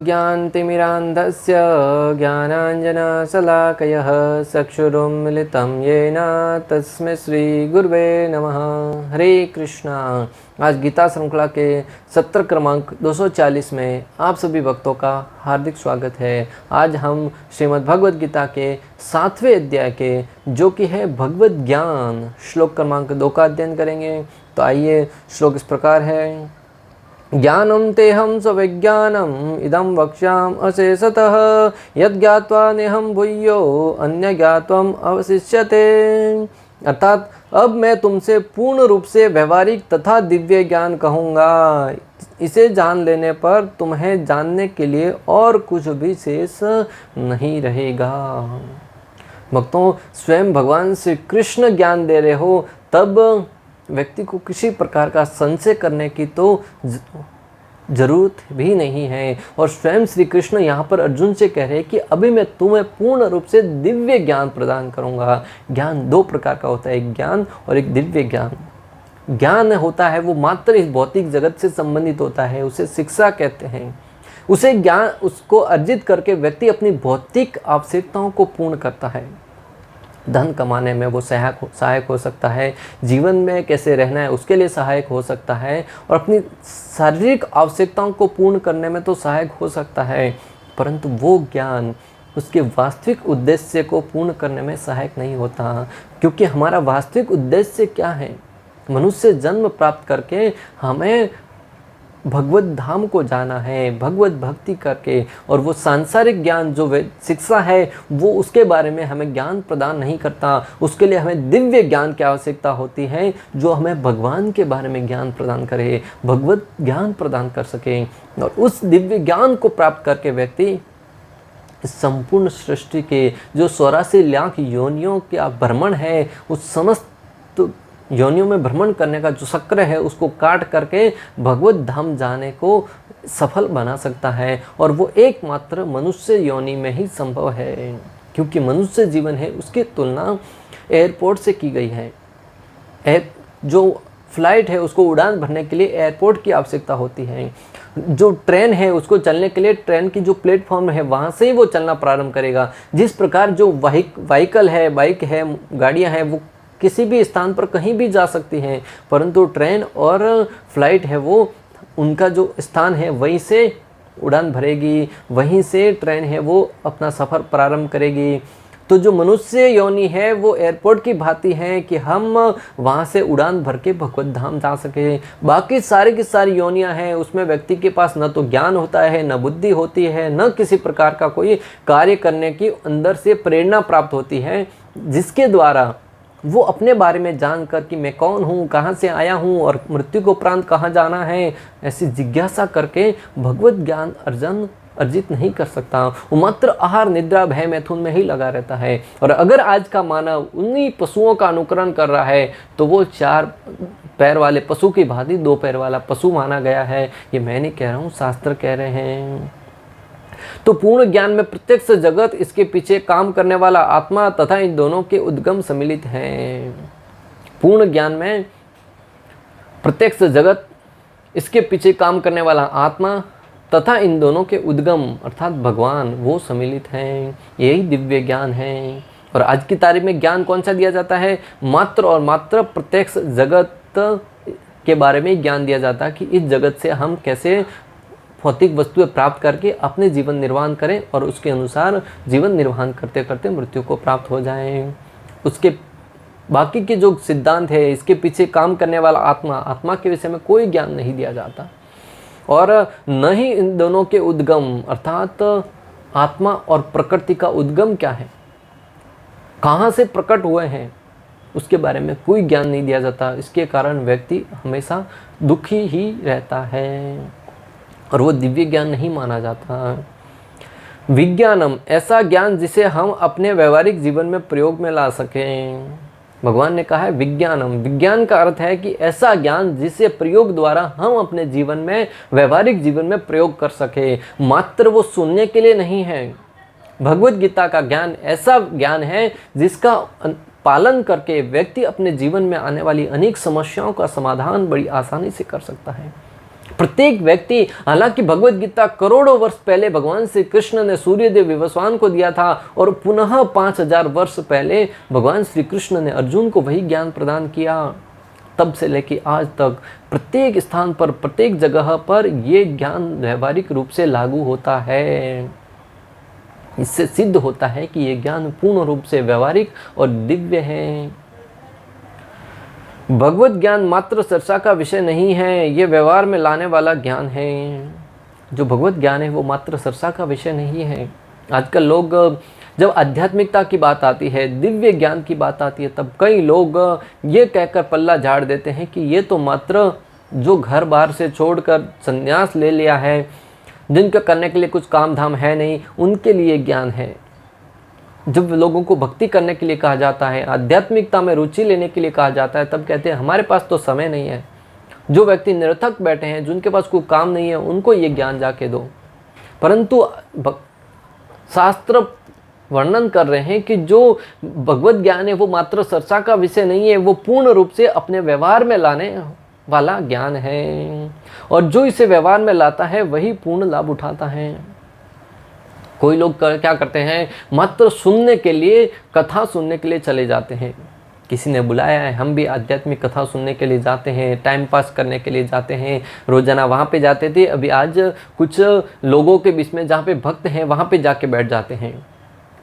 ज्ञानतिमिरान्धस्य ज्ञानाञ्जनशलाकयः चक्षुरुन्मिलितं येन तस्मै श्रीगुरुवे नमः। हरे कृष्णा। आज गीता श्रृंखला के सत्र क्रमांक 240 में आप सभी भक्तों का हार्दिक स्वागत है। आज हम श्रीमद् भगवद गीता के 7वें अध्याय के जो कि है भगवद ज्ञान श्लोक क्रमांक 2 का अध्ययन करेंगे। तो आइए, श्लोक इस प्रकार है। ज्ञानं तेहं स्वविज्ञानम् इदं वक्ष्यामि अशेषतः यद्ज्ञात्वा नेहं भूयो अन्य ज्ञात्वम् अवशिष्यते। अर्थात अब मैं तुमसे पूर्ण रूप से व्यवहारिक तथा दिव्य ज्ञान कहूँगा। इसे जान लेने पर तुम्हें जानने के लिए और कुछ भी शेष नहीं रहेगा। भक्तों, स्वयं भगवान श्री कृष्ण ज्ञान दे रहे हो, तब व्यक्ति को किसी प्रकार का संशय करने की तो जरूरत भी नहीं है। और स्वयं श्री कृष्ण यहाँ पर अर्जुन से कह रहे हैं कि अभी मैं तुम्हें पूर्ण रूप से दिव्य ज्ञान प्रदान करूँगा। ज्ञान दो प्रकार का होता है, एक ज्ञान और एक दिव्य ज्ञान। ज्ञान होता है वो मात्र इस भौतिक जगत से संबंधित होता है, उसे शिक्षा कहते हैं। उसे ज्ञान उसको अर्जित करके व्यक्ति अपनी भौतिक आवश्यकताओं को पूर्ण करता है। धन कमाने में वो सहायक हो सकता है, जीवन में कैसे रहना है उसके लिए सहायक हो सकता है, और अपनी शारीरिक आवश्यकताओं को पूर्ण करने में तो सहायक हो सकता है, परंतु वो ज्ञान उसके वास्तविक उद्देश्य को पूर्ण करने में सहायक नहीं होता। क्योंकि हमारा वास्तविक उद्देश्य क्या है? मनुष्य जन्म प्राप्त करके हमें भगवत धाम को जाना है, भगवत भक्ति करके। और वो सांसारिक ज्ञान जो शिक्षा है वो उसके बारे में हमें ज्ञान प्रदान नहीं करता। उसके लिए हमें दिव्य ज्ञान की आवश्यकता होती है, जो हमें भगवान के बारे में ज्ञान प्रदान करे, भगवत ज्ञान प्रदान कर सके। और उस दिव्य ज्ञान को प्राप्त करके व्यक्ति इस संपूर्ण सृष्टि के जो 84 लाख योनियों का भ्रमण है, उस समस्त योनियों में भ्रमण करने का जो चक्र है उसको काट करके भगवत धाम जाने को सफल बना सकता है। और वो एकमात्र मनुष्य योनि में ही संभव है, क्योंकि मनुष्य जीवन है उसकी तुलना एयरपोर्ट से की गई है। जो फ्लाइट है उसको उड़ान भरने के लिए एयरपोर्ट की आवश्यकता होती है। जो ट्रेन है उसको चलने के लिए ट्रेन की जो प्लेटफॉर्म है वहाँ से ही वो चलना प्रारंभ करेगा। जिस प्रकार जो व्हीकल है, बाइक है, गाड़ियाँ हैं, वो किसी भी स्थान पर कहीं भी जा सकती हैं, परंतु ट्रेन और फ्लाइट है वो उनका जो स्थान है वहीं से उड़ान भरेगी, वहीं से ट्रेन है वो अपना सफ़र प्रारंभ करेगी। तो जो मनुष्य योनि है वो एयरपोर्ट की भांति है कि हम वहाँ से उड़ान भर के भगवत धाम जा सके। बाकी सारी की सारी योनियाँ हैं, उसमें व्यक्ति के पास न तो ज्ञान होता है, न बुद्धि होती है, न किसी प्रकार का कोई कार्य करने की अंदर से प्रेरणा प्राप्त होती है, जिसके द्वारा वो अपने बारे में जानकर कि मैं कौन हूँ, कहाँ से आया हूँ और मृत्यु को उपरांत कहाँ जाना है, ऐसी जिज्ञासा करके भगवत ज्ञान अर्जित नहीं कर सकता। वो मात्र आहार, निद्रा, भय, मैथुन में ही लगा रहता है। और अगर आज का मानव उन्हीं पशुओं का अनुकरण कर रहा है तो वो 4 पैर वाले पशु की भांति 2 पैर वाला पशु माना गया है। ये मैं नहीं कह रहा हूँ, शास्त्र कह रहे हैं। तो पूर्ण ज्ञान में प्रत्यक्ष जगत, इसके पीछे काम करने वाला आत्मा तथा इन दोनों के उद्गम सम्मिलित हैं। पूर्ण ज्ञान में प्रत्यक्ष जगत, इसके पीछे काम करने वाला आत्मा तथा इन दोनों के उद्गम अर्थात भगवान, वो सम्मिलित हैं। यही दिव्य ज्ञान है। और आज की तारीख में ज्ञान कौन सा दिया जाता है? मात्र और मात्र प्रत्यक्ष जगत के बारे में ज्ञान दिया जाता है कि इस जगत से हम कैसे भौतिक वस्तुएं प्राप्त करके अपने जीवन निर्वाह करें और उसके अनुसार जीवन निर्वाह करते करते मृत्यु को प्राप्त हो जाएं। उसके बाकी के जो सिद्धांत है, इसके पीछे काम करने वाला आत्मा के विषय में कोई ज्ञान नहीं दिया जाता। और न ही इन दोनों के उद्गम अर्थात आत्मा और प्रकृति का उद्गम क्या है, कहाँ से प्रकट हुए हैं, उसके बारे में कोई ज्ञान नहीं दिया जाता। इसके कारण व्यक्ति हमेशा दुखी ही रहता है और वो दिव्य ज्ञान नहीं माना जाता। विज्ञानम, ऐसा ज्ञान जिसे हम अपने व्यवहारिक जीवन में प्रयोग में ला सकें। भगवान ने कहा है विज्ञानम। विज्ञान का अर्थ है कि ऐसा ज्ञान जिसे प्रयोग द्वारा हम अपने जीवन में, व्यवहारिक जीवन में प्रयोग कर सके। मात्र वो सुनने के लिए नहीं है। भगवत गीता का ज्ञान ऐसा ज्ञान है जिसका पालन करके व्यक्ति अपने जीवन में आने वाली अनेक समस्याओं का समाधान बड़ी आसानी से कर सकता है। प्रत्येक व्यक्ति, हालांकि भगवत गीता करोड़ों वर्ष पहले भगवान श्री कृष्ण ने सूर्यदेव विवस्वान को दिया था और पुनः 5000 वर्ष पहले भगवान श्री कृष्ण ने अर्जुन को वही ज्ञान प्रदान किया। तब से लेकर आज तक प्रत्येक स्थान पर, प्रत्येक जगह पर ये ज्ञान व्यवहारिक रूप से लागू होता है। इससे सिद्ध होता है कि ये ज्ञान पूर्ण रूप से व्यवहारिक और दिव्य है। भगवत ज्ञान मात्र चर्चा का विषय नहीं है, ये व्यवहार में लाने वाला ज्ञान है। जो भगवत ज्ञान है वो मात्र चर्चा का विषय नहीं है। आजकल लोग जब आध्यात्मिकता की बात आती है, दिव्य ज्ञान की बात आती है, तब कई लोग ये कहकर पल्ला झाड़ देते हैं कि ये तो मात्र जो घर बार से छोड़कर संन्यास ले लिया है, जिनका करने के लिए कुछ काम धाम है नहीं, उनके लिए ज्ञान है। जब लोगों को भक्ति करने के लिए कहा जाता है, आध्यात्मिकता में रुचि लेने के लिए कहा जाता है, तब कहते हैं हमारे पास तो समय नहीं है। जो व्यक्ति निरर्थक बैठे हैं, जिनके पास कोई काम नहीं है, उनको ये ज्ञान जाके दो। परंतु शास्त्र वर्णन कर रहे हैं कि जो भगवत ज्ञान है वो मात्र चर्चा का विषय नहीं है, वो पूर्ण रूप से अपने व्यवहार में लाने वाला ज्ञान है। और जो इसे व्यवहार में लाता है वही पूर्ण लाभ उठाता है। कोई लोग क्या करते हैं, मात्र सुनने के लिए, कथा सुनने के लिए चले जाते हैं। किसी ने बुलाया है, हम भी आध्यात्मिक कथा सुनने के लिए जाते हैं, टाइम पास करने के लिए जाते हैं, रोजाना वहाँ पे जाते थे, अभी आज कुछ लोगों के बीच में जहाँ पे भक्त हैं वहाँ पे जाके बैठ जाते हैं।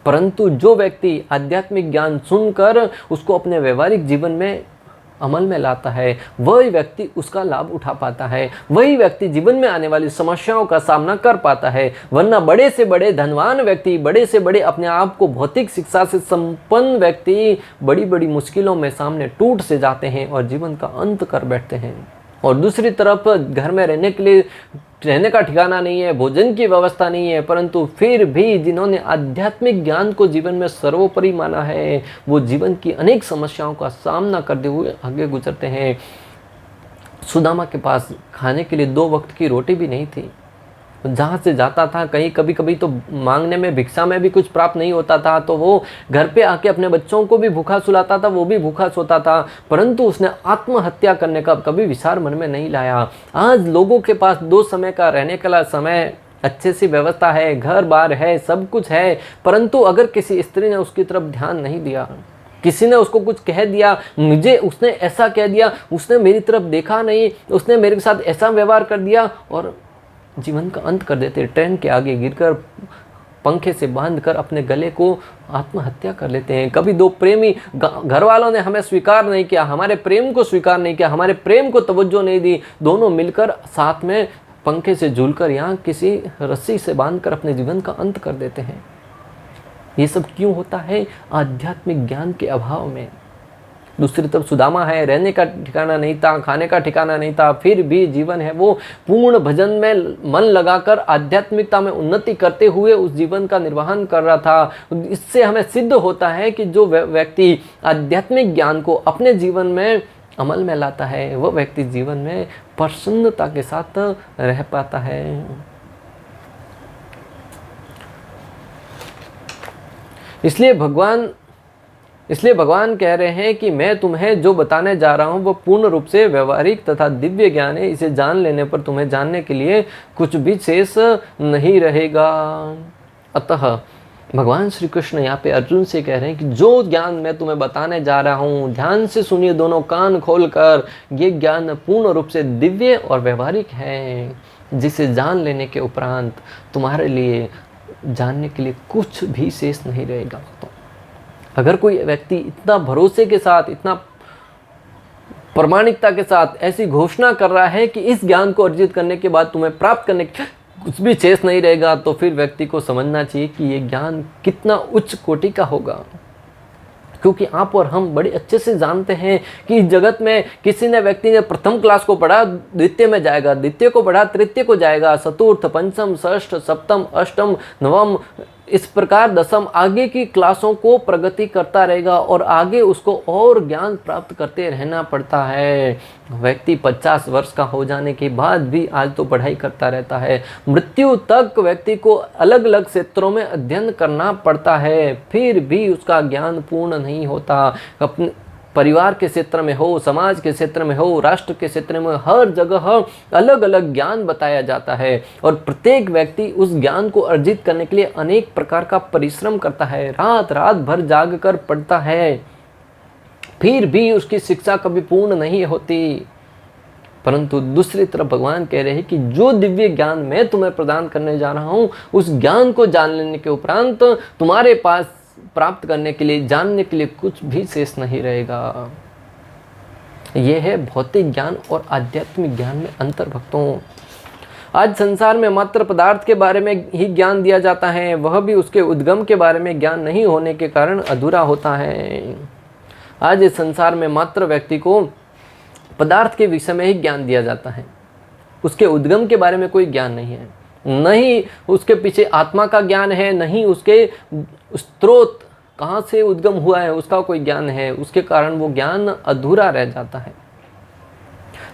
परंतु जो व्यक्ति आध्यात्मिक ज्ञान सुनकर उसको अपने व्यवहारिक जीवन में अमल में लाता है, वही व्यक्ति उसका लाभ उठा पाता है, वही व्यक्ति जीवन में आने वाली समस्याओं का सामना कर पाता है। वरना बड़े से बड़े धनवान व्यक्ति, बड़े से बड़े अपने आप को भौतिक शिक्षा से संपन्न व्यक्ति बड़ी बड़ी मुश्किलों में सामने टूट से जाते हैं और जीवन का अंत कर बैठते हैं। और दूसरी तरफ घर में रहने के लिए रहने का ठिकाना नहीं है, भोजन की व्यवस्था नहीं है, परंतु फिर भी जिन्होंने आध्यात्मिक ज्ञान को जीवन में सर्वोपरि माना है, वो जीवन की अनेक समस्याओं का सामना करते हुए आगे गुजरते हैं। सुदामा के पास खाने के लिए 2 वक्त की रोटी भी नहीं थी। जहाँ से जाता था, कहीं कभी कभी तो मांगने में, भिक्षा में भी कुछ प्राप्त नहीं होता था, तो वो घर पे आके अपने बच्चों को भी भूखा सुलाता था, वो भी भूखा सोता था। परंतु उसने आत्महत्या करने का कभी विचार मन में नहीं लाया। आज लोगों के पास 2 समय का रहने का समय, अच्छे सी व्यवस्था है, घर बार है, सब कुछ है, परंतु अगर किसी स्त्री ने उसकी तरफ ध्यान नहीं दिया, किसी ने उसको कुछ कह दिया, मुझे उसने ऐसा कह दिया, उसने मेरी तरफ देखा नहीं, उसने मेरे साथ ऐसा व्यवहार कर दिया, और जीवन का अंत कर देते। ट्रेन के आगे गिरकर पंखे से बांधकर अपने गले को आत्महत्या कर लेते हैं। कभी 2 प्रेमी, घर वालों ने हमें स्वीकार नहीं किया, हमारे प्रेम को स्वीकार नहीं किया, हमारे प्रेम को तवज्जो नहीं दी, दोनों मिलकर साथ में पंखे से झूलकर यहाँ किसी रस्सी से बांधकर अपने जीवन का अंत कर देते हैं। ये सब क्यों होता है? आध्यात्मिक ज्ञान के अभाव में। दूसरी तरफ सुदामा है, रहने का ठिकाना नहीं था, खाने का ठिकाना नहीं था, फिर भी जीवन है वो पूर्ण भजन में मन लगाकर आध्यात्मिकता में उन्नति करते हुए उस जीवन का निर्वहन कर रहा था। इससे हमें सिद्ध होता है कि जो व्यक्ति आध्यात्मिक ज्ञान को अपने जीवन में अमल में लाता है, वह व्यक्ति जीवन में प्रसन्नता के साथ रह पाता है। इसलिए भगवान कह रहे हैं कि मैं तुम्हें जो बताने जा रहा हूँ वो पूर्ण रूप से व्यवहारिक तथा दिव्य ज्ञान है। इसे जान लेने पर तुम्हें जानने के लिए कुछ भी शेष नहीं रहेगा। अतः भगवान श्री कृष्ण यहाँ पे अर्जुन से कह रहे हैं कि जो ज्ञान मैं तुम्हें बताने जा रहा हूँ, ध्यान से सुनिए, दोनों कान खोलकर। ये ज्ञान पूर्ण रूप से दिव्य और व्यवहारिक है, जिसे जान लेने के उपरांत तुम्हारे लिए जानने के लिए कुछ भी शेष नहीं रहेगा। तो अगर कोई व्यक्ति इतना भरोसे के साथ, इतना प्रामाणिकता के साथ ऐसी घोषणा कर रहा है कि इस ज्ञान को अर्जित करने के बाद तुम्हें प्राप्त करने के कुछ भी शेष नहीं रहेगा, तो फिर व्यक्ति को समझना चाहिए कि ये ज्ञान कितना उच्च कोटि का होगा। क्योंकि आप और हम बड़े अच्छे से जानते हैं कि इस जगत में किसी ने व्यक्ति ने प्रथम क्लास को पढ़ा, द्वितीय में जाएगा, द्वितीय को पढ़ा, तृतीय को जाएगा, चतुर्थ, पंचम, षष्ठ, सप्तम, अष्टम, नवम, इस प्रकार दसम आगे की क्लासों को प्रगति करता रहेगा और आगे उसको और ज्ञान प्राप्त करते रहना पड़ता है। व्यक्ति 50 वर्ष का हो जाने के बाद भी आज तो पढ़ाई करता रहता है। मृत्यु तक व्यक्ति को अलग अलग क्षेत्रों में अध्ययन करना पड़ता है, फिर भी उसका ज्ञान पूर्ण नहीं होता। अपने परिवार के क्षेत्र में हो, समाज के क्षेत्र में हो, राष्ट्र के क्षेत्र में, हर जगह अलग अलग ज्ञान बताया जाता है और प्रत्येक व्यक्ति उस ज्ञान को अर्जित करने के लिए अनेक प्रकार का परिश्रम करता है, रात रात भर जाग कर पढ़ता है, फिर भी उसकी शिक्षा कभी पूर्ण नहीं होती। परंतु दूसरी तरफ भगवान कह रहे हैं कि जो दिव्य ज्ञान मैं तुम्हें प्रदान करने जा रहा हूं, उस ज्ञान को जान लेने के उपरांत तुम्हारे पास प्राप्त करने के लिए, जानने के लिए कुछ भी शेष नहीं रहेगा। यह है भौतिक ज्ञान और आध्यात्मिक ज्ञान में अंतर भक्तों। आज संसार में मात्र पदार्थ के बारे में ही ज्ञान दिया जाता है, वह भी उसके उद्गम के बारे में ज्ञान नहीं होने के कारण अधूरा होता है। आज इस संसार में मात्र व्यक्ति को पदार्थ के विषय में ही ज्ञान दिया जाता है, उसके उद्गम के बारे में कोई ज्ञान नहीं है, नहीं उसके पीछे आत्मा का ज्ञान है, नहीं उसके स्रोत कहाँ से उद्गम हुआ है उसका कोई ज्ञान है। उसके कारण वो ज्ञान अधूरा रह जाता है।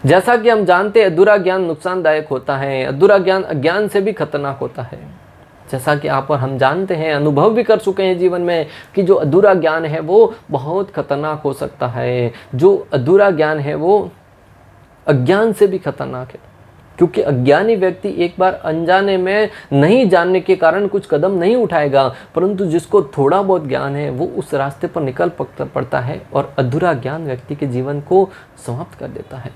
जैसा कि हम जानते हैं अधूरा ज्ञान नुकसानदायक होता है, अधूरा ज्ञान अज्ञान से भी खतरनाक होता है। जैसा कि आप और हम जानते हैं, अनुभव भी कर चुके हैं जीवन में कि जो अधूरा ज्ञान है वो बहुत खतरनाक हो सकता है। जो अधूरा ज्ञान है वो अज्ञान से भी खतरनाक है, क्योंकि अज्ञानी व्यक्ति एक बार अनजाने में नहीं जानने के कारण कुछ कदम नहीं उठाएगा, परंतु जिसको थोड़ा बहुत ज्ञान है वो उस रास्ते पर निकल पड़ता है और अधूरा ज्ञान व्यक्ति के जीवन को समाप्त कर देता है।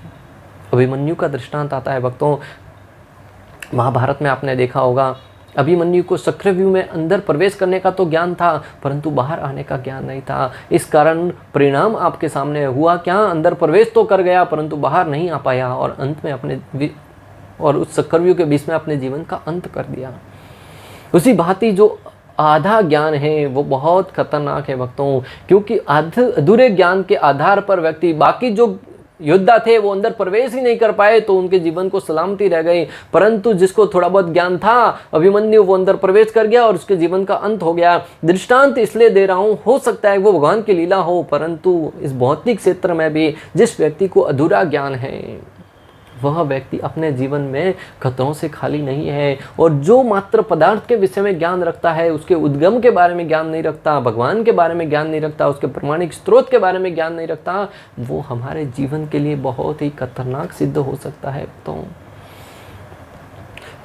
अभिमन्यु का दृष्टांत आता है भक्तों। महाभारत में आपने देखा होगा, अभिमन्यु को चक्रव्यूह में अंदर प्रवेश करने का तो ज्ञान था, परंतु बाहर आने का ज्ञान नहीं था। इस कारण परिणाम आपके सामने हुआ क्या, अंदर प्रवेश तो कर गया परंतु बाहर नहीं आ पाया और अंत में और उस चक्रव्यूह के बीच में अपने जीवन का अंत कर दिया। उसी भांति जो आधा ज्ञान है वो बहुत खतरनाक है भक्तों, क्योंकि अधूरे ज्ञान के आधार पर व्यक्ति, बाकी जो योद्धा थे वो अंदर प्रवेश ही नहीं कर पाए तो उनके जीवन को सलामती रह गई, परंतु जिसको थोड़ा बहुत ज्ञान था, अभिमन्यु, वो अंदर प्रवेश कर गया और उसके जीवन का अंत हो गया। दृष्टांत इसलिए दे रहा हूँ, हो सकता है वो भगवान की लीला हो, परंतु इस भौतिक क्षेत्र में भी जिस व्यक्ति को अधूरा ज्ञान है वह व्यक्ति अपने जीवन में खतरों से खाली नहीं है। और जो मात्र पदार्थ के विषय में ज्ञान रखता है, उसके उद्गम के बारे में ज्ञान नहीं रखता, भगवान के बारे में ज्ञान नहीं रखता, उसके प्रमाणिक स्रोत के बारे में ज्ञान नहीं रखता, वो हमारे जीवन के लिए बहुत ही खतरनाक सिद्ध हो सकता है। तो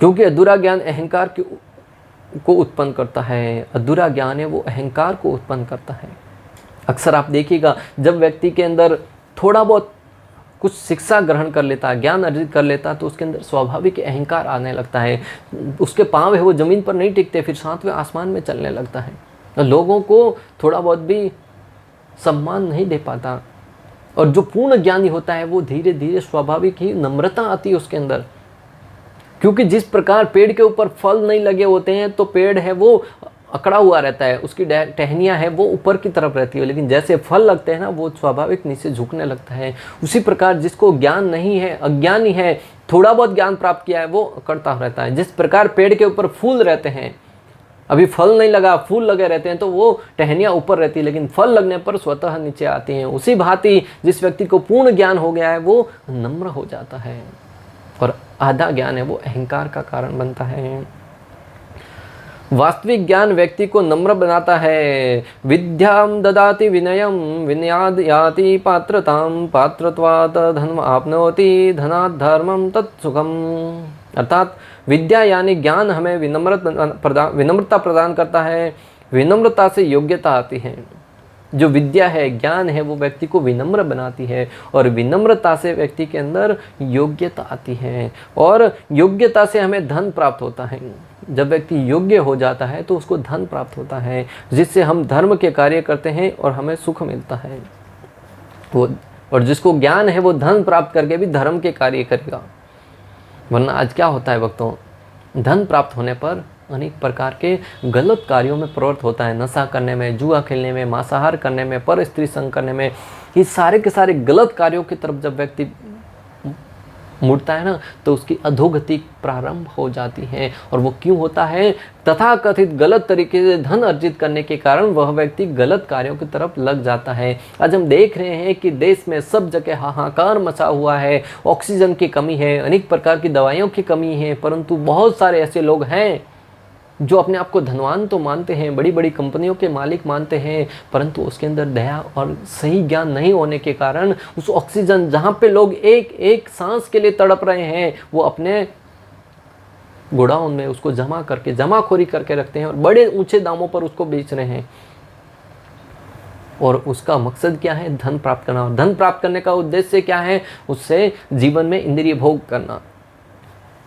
क्योंकि अधूरा ज्ञान अहंकार को उत्पन्न करता है, अधूरा ज्ञान है वो अहंकार को उत्पन्न करता है। अक्सर आप देखिएगा, जब व्यक्ति के अंदर थोड़ा बहुत कुछ शिक्षा ग्रहण कर लेता है, ज्ञान अर्जित कर लेता है, तो उसके अंदर स्वाभाविक अहंकार आने लगता है। उसके पाँव है वो ज़मीन पर नहीं टिकते, फिर सातवें आसमान में चलने लगता है। तो लोगों को थोड़ा बहुत भी सम्मान नहीं दे पाता। और जो पूर्ण ज्ञानी होता है वो धीरे धीरे स्वाभाविक ही नम्रता आती है उसके अंदर, क्योंकि जिस प्रकार पेड़ के ऊपर फल नहीं लगे होते हैं तो पेड़ है वो अकड़ा हुआ रहता है, उसकी टहनियाँ है वो ऊपर की तरफ रहती है, लेकिन जैसे फल लगते हैं ना वो स्वाभाविक नीचे झुकने लगता है। उसी प्रकार जिसको ज्ञान नहीं है, अज्ञानी है, थोड़ा बहुत ज्ञान प्राप्त किया है, वो अकड़ता रहता है। जिस प्रकार पेड़ के ऊपर फूल रहते हैं, अभी फल नहीं लगा, फूल लगे रहते हैं, तो वो टहनियाँ ऊपर रहती है, लेकिन फल लगने पर स्वतः नीचे आती हैं। उसी भांति जिस व्यक्ति को पूर्ण ज्ञान हो गया है वो नम्र हो जाता है, और आधा ज्ञान है वो अहंकार का कारण बनता है। वास्तविक ज्ञान व्यक्ति को नम्र बनाता है। विद्याम ददाति विनयम, विनयाद याति पात्रताम, पात्रत्वात् धर्म आपनोति, धनात् धर्मम तत्सुखम। अर्थात विद्या यानी ज्ञान हमें विनम्रता प्रदान करता है, विनम्रता से योग्यता आती है। जो विद्या है, ज्ञान है, वो व्यक्ति को विनम्र बनाती है, और विनम्रता से व्यक्ति के अंदर योग्यता आती है, और योग्यता से हमें धन प्राप्त होता है। जब व्यक्ति योग्य हो जाता है तो उसको धन प्राप्त होता है, जिससे हम धर्म के कार्य करते हैं और हमें सुख मिलता है। वो और जिसको ज्ञान है वो धन प्राप्त करके भी धर्म के कार्य करेगा। वरना आज क्या होता है भक्तों, धन प्राप्त होने पर अनेक प्रकार के गलत कार्यों में प्रवृत्त होता है। नशा करने में, जुआ खेलने में, मांसाहार करने में, पर स्त्री संग करने में, ये सारे के सारे गलत कार्यों की तरफ जब व्यक्ति मुड़ता है ना, तो उसकी अधोगति प्रारंभ हो जाती है। और वो क्यों होता है? तथाकथित गलत तरीके से धन अर्जित करने के कारण वह व्यक्ति गलत कार्यों की तरफ लग जाता है। आज हम देख रहे हैं कि देश में सब जगह हाहाकार मचा हुआ है, ऑक्सीजन की कमी है, अनेक प्रकार की दवाइयों की कमी है, परंतु बहुत सारे ऐसे लोग हैं जो अपने आप को धनवान तो मानते हैं, बड़ी बड़ी कंपनियों के मालिक मानते हैं, परंतु उसके अंदर दया और सही ज्ञान नहीं होने के कारण उस ऑक्सीजन जहाँ पे लोग एक एक सांस के लिए तड़प रहे हैं, वो अपने गोडाउन में उसको जमाखोरी करके रखते हैं और बड़े ऊंचे दामों पर उसको बेच रहे हैं। और उसका मकसद क्या है? धन प्राप्त करना। और धन प्राप्त करने का उद्देश्य क्या है? उससे जीवन में इंद्रिय भोग करना।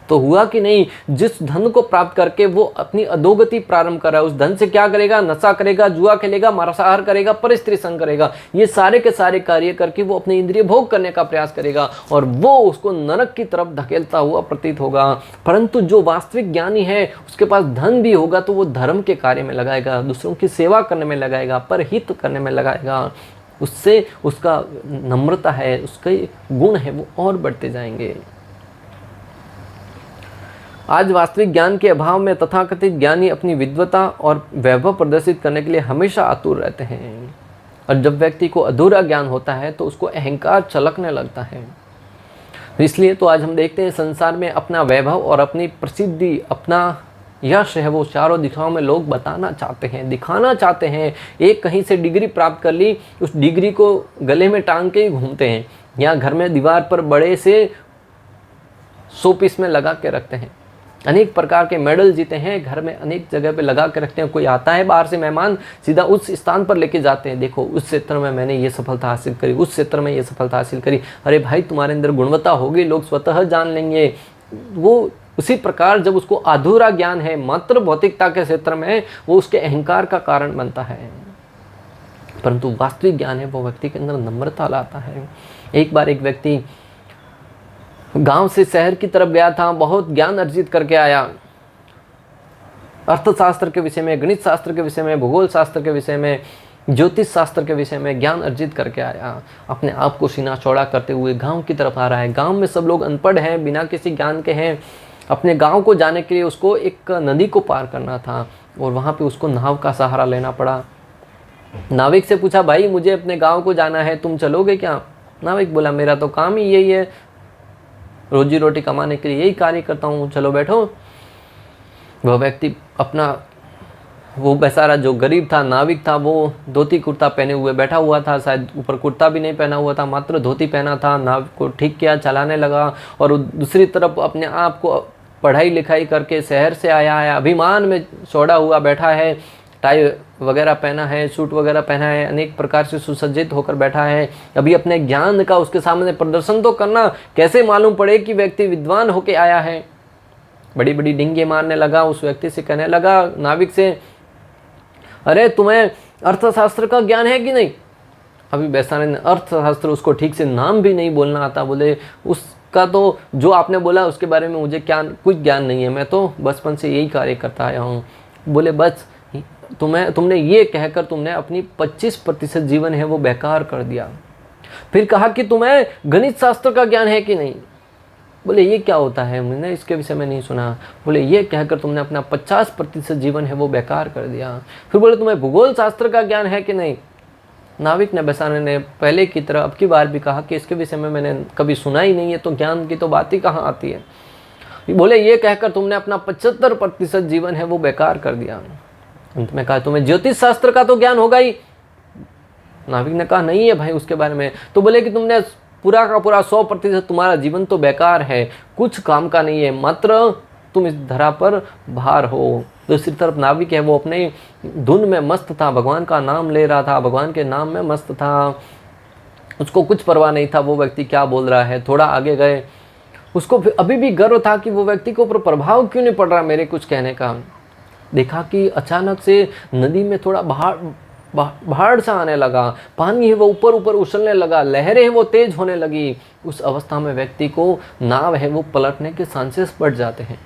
तो हुआ कि नहीं, जिस धन को प्राप्त करके वो अपनी अधोगति प्रारंभ कर रहा है, उस धन से क्या करेगा? नशा करेगा, जुआ खेलेगा, मांसाहार करेगा, परस्त्री संग करेगा। ये सारे के सारे कार्य करके वो अपने इंद्रिय भोग करने का प्रयास करेगा और वो उसको नरक की तरफ धकेलता हुआ प्रतीत होगा। परंतु जो वास्तविक ज्ञानी है, उसके पास धन भी होगा तो वो धर्म के कार्य में लगाएगा, दूसरों की सेवा करने में लगाएगा, परहित करने में लगाएगा। उससे उसका नम्रता है, उसके गुण है, वो और बढ़ते जाएंगे। आज वास्तविक ज्ञान के अभाव में तथाकथित ज्ञानी अपनी विद्वता और वैभव प्रदर्शित करने के लिए हमेशा आतुर रहते हैं। और जब व्यक्ति को अधूरा ज्ञान होता है तो उसको अहंकार छलकने लगता है। इसलिए तो आज हम देखते हैं संसार में अपना वैभव और अपनी प्रसिद्धि, अपना यश है, वो चारों दिशाओं में लोग बताना चाहते हैं, दिखाना चाहते हैं। एक कहीं से डिग्री प्राप्त कर ली, उस डिग्री को गले में टांग के ही घूमते हैं, या घर में दीवार पर बड़े से शोपीस में लगा के रखते हैं। अनेक प्रकार के मेडल जीते हैं, घर में अनेक जगह पे लगा के रखते हैं। कोई आता है बाहर से मेहमान, सीधा उस स्थान पर लेके जाते हैं, देखो उस क्षेत्र में मैंने ये सफलता हासिल करी, उस क्षेत्र में ये सफलता हासिल करी। अरे भाई, तुम्हारे अंदर गुणवत्ता होगी, लोग स्वतः जान लेंगे। वो उसी प्रकार जब उसको अधूरा ज्ञान है मात्र भौतिकता के क्षेत्र में, वो उसके अहंकार का कारण बनता है। परंतु वास्तविक ज्ञान है, वो व्यक्ति के अंदर नम्रता लाता है। एक बार एक व्यक्ति गांव से शहर की तरफ गया था, बहुत ज्ञान अर्जित करके आया, अर्थशास्त्र के विषय में, गणित शास्त्र के विषय में, भूगोल शास्त्र के विषय में, ज्योतिष शास्त्र के विषय में ज्ञान अर्जित करके आया। अपने आप को सीना चौड़ा करते हुए गांव की तरफ आ रहा है। गांव में सब लोग अनपढ़ हैं, बिना किसी ज्ञान के हैं। अपने गांव को जाने के लिए उसको एक नदी को पार करना था और वहाँ पे उसको नाव का सहारा लेना पड़ा। नाविक से पूछा, भाई मुझे अपने गाँव को जाना है, तुम चलोगे क्या? नाविक बोला, मेरा तो काम ही यही है, रोजी रोटी कमाने के लिए यही कार्य करता हूँ, चलो बैठो। वह व्यक्ति अपना, वो बेचारा जो गरीब था, नाविक था, वो धोती कुर्ता पहने हुए बैठा हुआ था, शायद ऊपर कुर्ता भी नहीं पहना हुआ था, मात्र धोती पहना था। नाव को ठीक किया, चलाने लगा और दूसरी तरफ अपने आप को पढ़ाई लिखाई करके शहर से आया है, अभिमान में चौड़ा हुआ बैठा है, टाई वगैरह पहना है, सूट वगैरह पहना है, अनेक प्रकार से सुसज्जित होकर बैठा है। अभी अपने ज्ञान का उसके सामने प्रदर्शन तो करना, कैसे मालूम पड़े कि व्यक्ति विद्वान होके आया है। बड़ी बड़ी डिंगे मारने लगा, उस व्यक्ति से कहने लगा, नाविक से, अरे तुम्हें अर्थशास्त्र का ज्ञान है कि नहीं? अभी बेचारे ने अर्थशास्त्र, उसको ठीक से नाम भी नहीं बोलना आता। बोले, उसका तो जो आपने बोला उसके बारे में मुझे कुछ ज्ञान नहीं है, मैं तो बचपन से यही कार्य करता आया हूँ। बोले, बस तुमने ये कहकर तुमने अपनी 25% जीवन है वो बेकार कर दिया। फिर कहा कि तुम्हें गणित शास्त्र का ज्ञान है कि नहीं? बोले, ये क्या होता है, मैंने इसके विषय में नहीं सुना। बोले, ये कहकर तुमने अपना 50% जीवन है वो बेकार कर दिया। फिर बोले, तुम्हें भूगोल शास्त्र का ज्ञान है कि नहीं? नाविक ने बेचारे ने पहले की तरह अब की बार भी कहा कि इसके विषय में मैंने कभी सुना ही नहीं है, तो ज्ञान की तो बात ही कहाँ आती है। बोले, ये कहकर तुमने अपना 75% जीवन है वो बेकार कर दिया। अंत में कहा, तुम्हें ज्योतिष शास्त्र का तो ज्ञान होगा ही। नाविक ने कहा, नहीं है भाई उसके बारे में। तो बोले कि तुमने पूरा का पूरा 100% तुम्हारा जीवन तो बेकार है, कुछ काम का नहीं है, मात्र तुम इस धरा पर भार हो। दूसरी तरफ नाविक है, वो अपने धुन में मस्त था, भगवान का नाम ले रहा था, भगवान के नाम में मस्त था, उसको कुछ परवाह नहीं था वो व्यक्ति क्या बोल रहा है। थोड़ा आगे गए, उसको अभी भी गर्व था कि वो व्यक्ति के ऊपर प्रभाव क्यों नहीं पड़ रहा मेरे कुछ कहने का। देखा कि अचानक से नदी में थोड़ा बाढ़ सा आने लगा, पानी है वो ऊपर ऊपर उछलने लगा, लहरें हैं वो तेज होने लगी। उस अवस्था में व्यक्ति को नाव है वो पलटने के चांसेस बढ़ जाते हैं।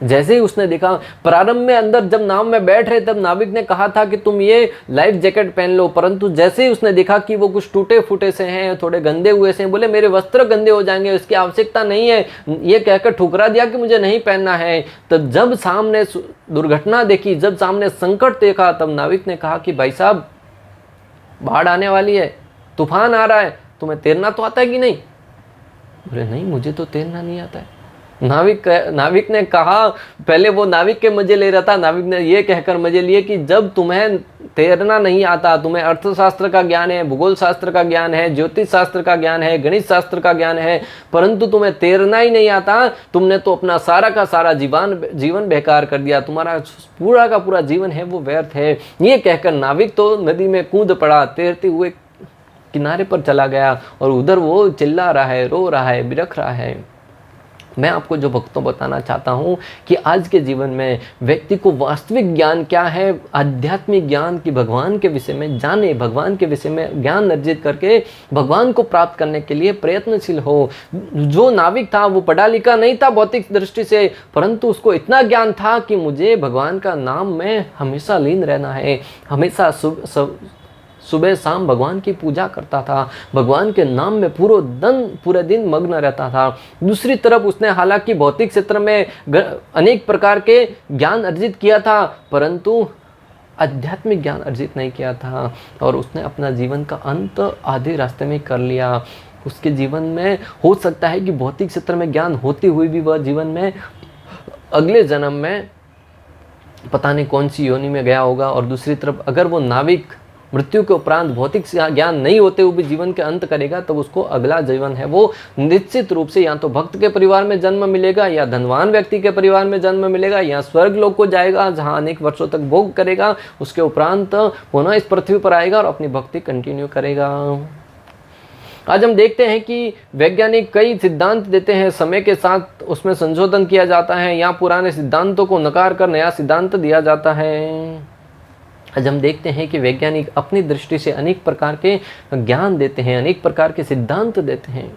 जैसे ही उसने देखा, प्रारंभ में अंदर जब नाव में बैठ रहे तब नाविक ने कहा था कि तुम ये लाइफ जैकेट पहन लो, परंतु जैसे ही उसने देखा कि वो कुछ टूटे फूटे से हैं, थोड़े गंदे हुए से हैं, बोले मेरे वस्त्र गंदे हो जाएंगे, इसकी आवश्यकता नहीं है, ये कहकर ठुकरा दिया कि मुझे नहीं पहनना है। तब जब सामने दुर्घटना देखी, जब सामने संकट देखा, तब नाविक ने कहा कि भाई साहब, बाढ़ आने वाली है, तूफान आ रहा है, तुम्हें तैरना तो आता है कि नहीं? बोले, नहीं मुझे तो तैरना नहीं आता है। नाविक ने कहा, पहले वो नाविक के मजे ले रहा था। नाविक ने ये कहकर मजे लिए कि जब तुम्हें तैरना नहीं आता, तुम्हें अर्थशास्त्र का ज्ञान है, भूगोल शास्त्र का ज्ञान है, ज्योतिष शास्त्र का ज्ञान है, गणित शास्त्र का ज्ञान है, परंतु तुम्हें तैरना ही नहीं आता, तुमने तो अपना सारा का सारा जीवन बेकार कर दिया, तुम्हारा पूरा का पूरा जीवन है वो व्यर्थ है। ये कहकर नाविक तो नदी में कूद पड़ा, तैरते हुए किनारे पर चला गया और उधर वो चिल्ला रहा है, रो रहा है, बिलख रहा है। मैं आपको जो भक्तों बताना चाहता हूँ कि आज के जीवन में व्यक्ति को वास्तविक ज्ञान क्या है, आध्यात्मिक ज्ञान की भगवान के विषय में जाने, भगवान के विषय में ज्ञान अर्जित करके भगवान को प्राप्त करने के लिए प्रयत्नशील हो। जो नाविक था वो पढ़ा लिखा नहीं था भौतिक दृष्टि से, परंतु उसको इतना ज्ञान था कि मुझे भगवान का नाम में हमेशा लीन रहना है, हमेशा सुबह शाम भगवान की पूजा करता था, भगवान के नाम में पूरे दिन मग्न रहता था। दूसरी तरफ उसने हालांकि भौतिक क्षेत्र में अनेक प्रकार के ज्ञान अर्जित किया था, परंतु आध्यात्मिक ज्ञान अर्जित नहीं किया था और उसने अपना जीवन का अंत आधे रास्ते में कर लिया। उसके जीवन में हो सकता है कि भौतिक क्षेत्र में ज्ञान होते हुए भी वह जीवन में अगले जन्म में पता नहीं कौन सी योनि में गया होगा। और दूसरी तरफ अगर वो नाविक मृत्यु के उपरांत भौतिक ज्ञान नहीं होते हुए भी जीवन के अंत करेगा, तब उसको अगला जीवन है वो निश्चित रूप से या तो भक्त के परिवार में जन्म मिलेगा, या धनवान व्यक्ति के परिवार में जन्म मिलेगा, या स्वर्ग लोक को जाएगा जहां अनेक वर्षों तक भोग करेगा। उसके उपरांत पुनः इस पृथ्वी पर आएगा और अपनी भक्ति कंटिन्यू करेगा। आज हम देखते हैं कि वैज्ञानिक कई सिद्धांत देते हैं, समय के साथ उसमें संशोधन किया जाता है या पुराने सिद्धांतों को नकार कर नया सिद्धांत दिया जाता है। आज हम देखते हैं कि वैज्ञानिक अपनी दृष्टि से अनेक प्रकार के ज्ञान देते हैं, अनेक प्रकार के सिद्धांत देते हैं,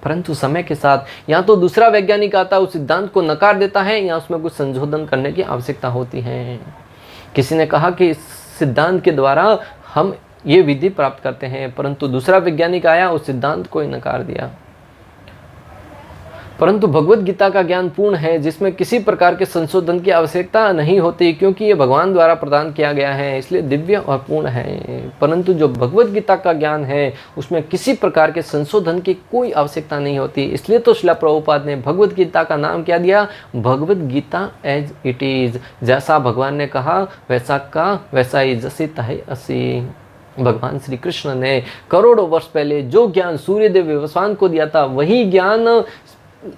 परंतु समय के साथ या तो दूसरा वैज्ञानिक आता है उस सिद्धांत को नकार देता है, या उसमें कुछ संशोधन करने की आवश्यकता होती है। किसी ने कहा कि इस सिद्धांत के द्वारा हम ये विधि प्राप्त करते हैं, परंतु दूसरा वैज्ञानिक आया, उस सिद्धांत को ही नकार दिया। परंतु भगवत गीता का ज्ञान पूर्ण है, जिसमें किसी प्रकार के संशोधन की आवश्यकता नहीं होती, क्योंकि ये भगवान द्वारा प्रदान किया गया है, इसलिए दिव्य और पूर्ण है। परंतु जो भगवत गीता का ज्ञान है उसमें किसी प्रकार के संशोधन की कोई आवश्यकता नहीं होती। इसलिए तो श्रील प्रभुपाद ने भगवत गीता का नाम क्या दिया, Bhagavad Gita as it is. जैसा भगवान ने कहा वैसा का वैसा ही, जैसे तहे असी। भगवान श्री कृष्ण ने करोड़ों वर्ष पहले जो ज्ञान सूर्यदेव विवस्वान को दिया था, वही ज्ञान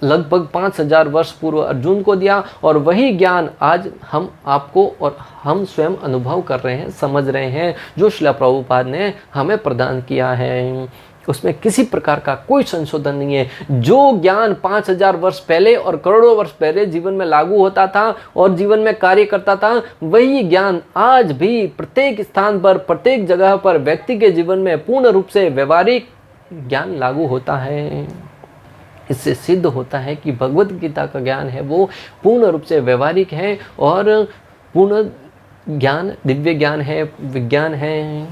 लगभग 5000 वर्ष पूर्व अर्जुन को दिया, और वही ज्ञान आज हम आपको और हम स्वयं अनुभव कर रहे हैं, समझ रहे हैं, जो श्रील प्रभुपाद ने हमें प्रदान किया है। उसमें किसी प्रकार का कोई संशोधन नहीं है। जो ज्ञान 5000 वर्ष पहले और करोड़ों वर्ष पहले जीवन में लागू होता था और जीवन में कार्य करता था, वही ज्ञान आज भी प्रत्येक स्थान पर, प्रत्येक जगह पर व्यक्ति के जीवन में पूर्ण रूप से व्यवहारिक ज्ञान लागू होता है। इससे सिद्ध होता है कि भगवत गीता का ज्ञान है वो पूर्ण रूप से व्यवहारिक है और पूर्ण ज्ञान दिव्य ज्ञान है, विज्ञान है।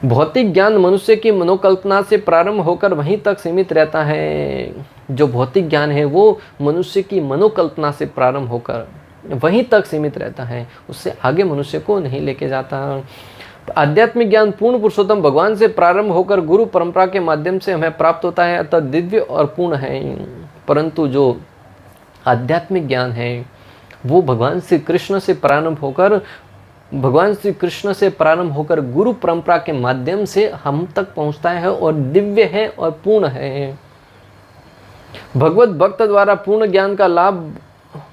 भौतिक ज्ञान मनुष्य की मनोकल्पना से प्रारंभ होकर वहीं तक सीमित रहता है। जो भौतिक ज्ञान है वो मनुष्य की मनोकल्पना से प्रारंभ होकर वहीं तक सीमित रहता है, उससे आगे मनुष्य को नहीं लेके जाता। आध्यात्मिक ज्ञान पूर्ण पुरुषोत्तम भगवान से प्रारंभ होकर गुरु परंपरा के माध्यम से हमें प्राप्त होता है, अतः दिव्य और पूर्ण है। परंतु जो आध्यात्मिक ज्ञान है वो भगवान श्री कृष्ण से प्रारंभ होकर गुरु परंपरा के माध्यम से हम तक पहुंचता है और दिव्य है और पूर्ण है। भगवत भक्त द्वारा पूर्ण ज्ञान का लाभ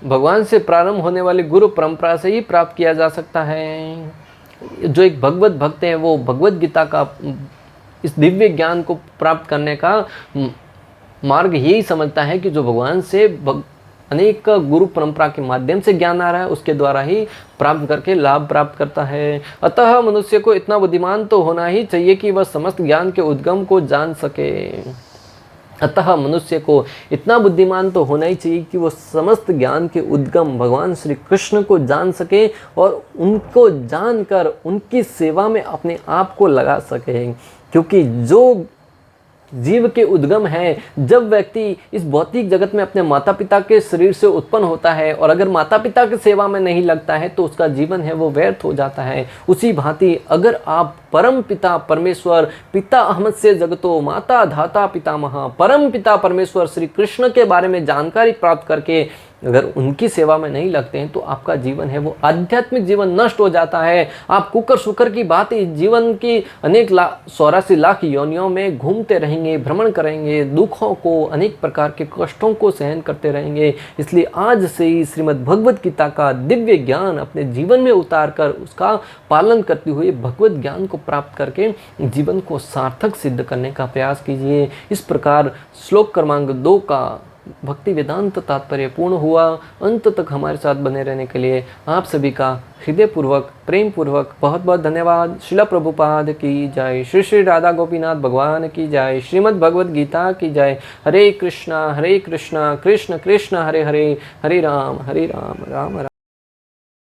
भगवान से प्रारंभ होने वाली गुरु परंपरा से ही प्राप्त किया जा सकता है। जो एक भगवत भक्त है वो भगवत गीता का इस दिव्य ज्ञान को प्राप्त करने का मार्ग यही समझता है कि जो भगवान से अनेक गुरु परंपरा के माध्यम से ज्ञान आ रहा है उसके द्वारा ही प्राप्त करके लाभ प्राप्त करता है। अतः मनुष्य को इतना बुद्धिमान तो होना ही चाहिए कि वह समस्त ज्ञान के उद्गम को जान सके। अतः मनुष्य को इतना बुद्धिमान तो होना ही चाहिए कि वो समस्त ज्ञान के उद्गम भगवान श्री कृष्ण को जान सके और उनको जानकर उनकी सेवा में अपने आप को लगा सके। क्योंकि जो जीव के उद्गम है। जब व्यक्ति इस भौतिक जगत में अपने माता पिता के शरीर से उत्पन्न होता है और अगर माता पिता की सेवा में नहीं लगता है तो उसका जीवन है वो व्यर्थ हो जाता है। उसी भांति अगर आप परम पिता परमेश्वर, पिता अहमद से जगतो माता धाता पितामह, परम पिता परमेश्वर श्री कृष्ण के बारे में जानकारी प्राप्त करके अगर उनकी सेवा में नहीं लगते हैं तो आपका जीवन है वो आध्यात्मिक जीवन नष्ट हो जाता है। आप कुकर सुकर की बात इस जीवन की अनेक 84 लाख योनियों में घूमते रहेंगे, भ्रमण करेंगे, दुखों को, अनेक प्रकार के कष्टों को सहन करते रहेंगे। इसलिए आज से ही श्रीमद् भगवद गीता का दिव्य ज्ञान अपने जीवन में उतार कर उसका पालन करते हुए भगवत ज्ञान को प्राप्त करके जीवन को सार्थक सिद्ध करने का प्रयास कीजिए। इस प्रकार श्लोक क्रमांक 2 का भक्ति वेदांत तात्पर्य पूर्ण हुआ। अंत तक हमारे साथ बने रहने के लिए आप सभी का हृदयपूर्वक, प्रेम पूर्वक बहुत बहुत धन्यवाद। शिला प्रभुपाद की जय। श्री श्री राधा गोपीनाथ भगवान की जय। श्रीमद् भगवद गीता की जय। हरे कृष्णा कृष्ण कृष्ण हरे हरे, हरे राम राम राम।